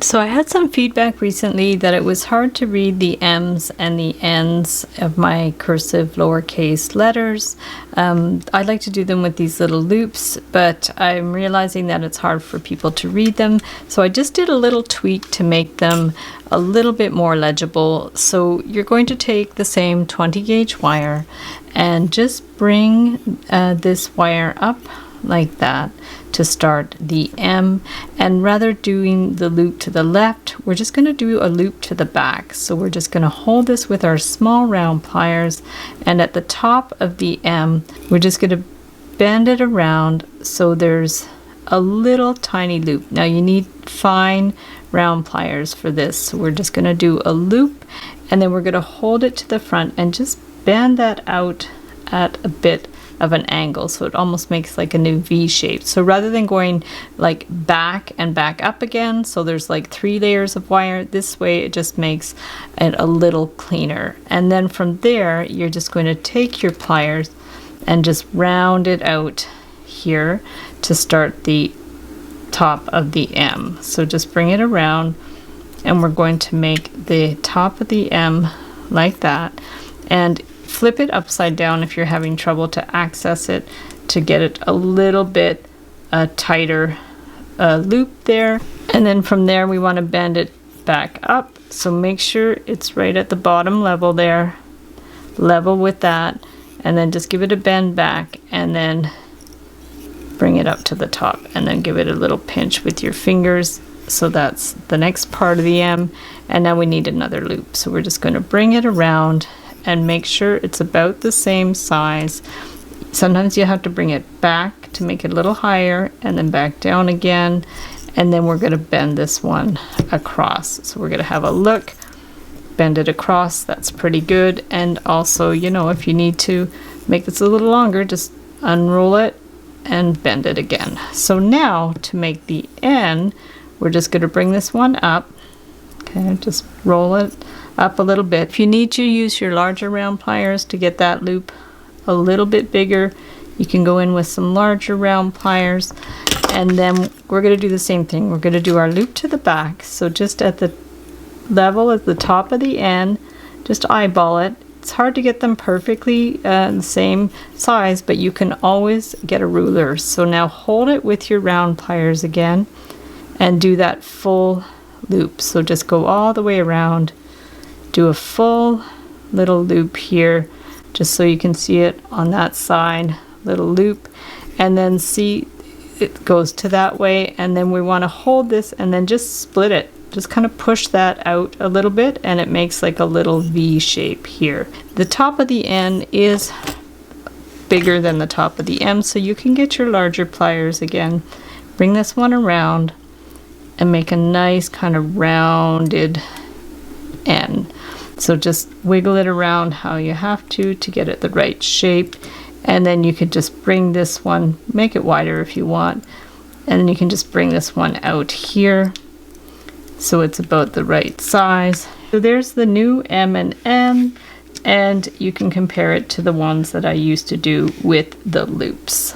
So I had some feedback recently that it was hard to read the M's and the N's of my cursive lowercase letters. I like to do them with these little loops, but I'm realizing that it's hard for people to read them. So I just did a little tweak to make them a little bit more legible. So you're going to take the same 20 gauge wire and just bring this wire up like that to start the M, and rather doing the loop to the left, we're just going to do a loop to the back. So we're just going to hold this with our small round pliers, and at the top of the M we're just going to bend it around so there's a little tiny loop. Now you need fine round pliers for this, so we're just going to do a loop, and then we're going to hold it to the front and just bend that out at a bit of an angle, so it almost makes like a new V shape. So rather than going like back and back up again, so there's like 3 layers of wire, this way it just makes it a little cleaner. And then from there you're just going to take your pliers and just round it out here to start the top of the M. So just bring it around, and we're going to make the top of the M like that, and flip it upside down if you're having trouble to access it, to get it a little bit tighter loop there. And then from there we want to bend it back up, so make sure it's right at the bottom level there, level with that, and then just give it a bend back, and then bring it up to the top, and then give it a little pinch with your fingers. So that's the next part of the M, and now we need another loop, so we're just going to bring it around and make sure it's about the same size. Sometimes you have to bring it back to make it a little higher, and then back down again, and then we're going to bend this one across. So we're going to have a look, bend it across, that's pretty good. And also, you know, if you need to make this a little longer, just unroll it and bend it again. So now to make the N, we're just going to bring this one up, okay, just roll it up a little bit. If you need to use your larger round pliers to get that loop a little bit bigger, you can go in with some larger round pliers. And then we're going to do the same thing. We're going to do our loop to the back, so just at the level at the top of the N, just eyeball it. It's hard to get them perfectly the same size, but you can always get a ruler. So now hold it with your round pliers again and do that full loop. So just go all the way around, do a full little loop here, just so you can see it on that side, little loop, and then see it goes to that way. And then we want to hold this and then just split it, just kind of push that out a little bit, and it makes like a little V shape here. The top of the N is bigger than the top of the M, so you can get your larger pliers again, bring this one around and make a nice kind of rounded N. So just wiggle it around how you have to get it the right shape, and then you could just bring this one, make it wider if you want, and then you can just bring this one out here so it's about the right size. So there's the new M and N, and you can compare it to the ones that I used to do with the loops.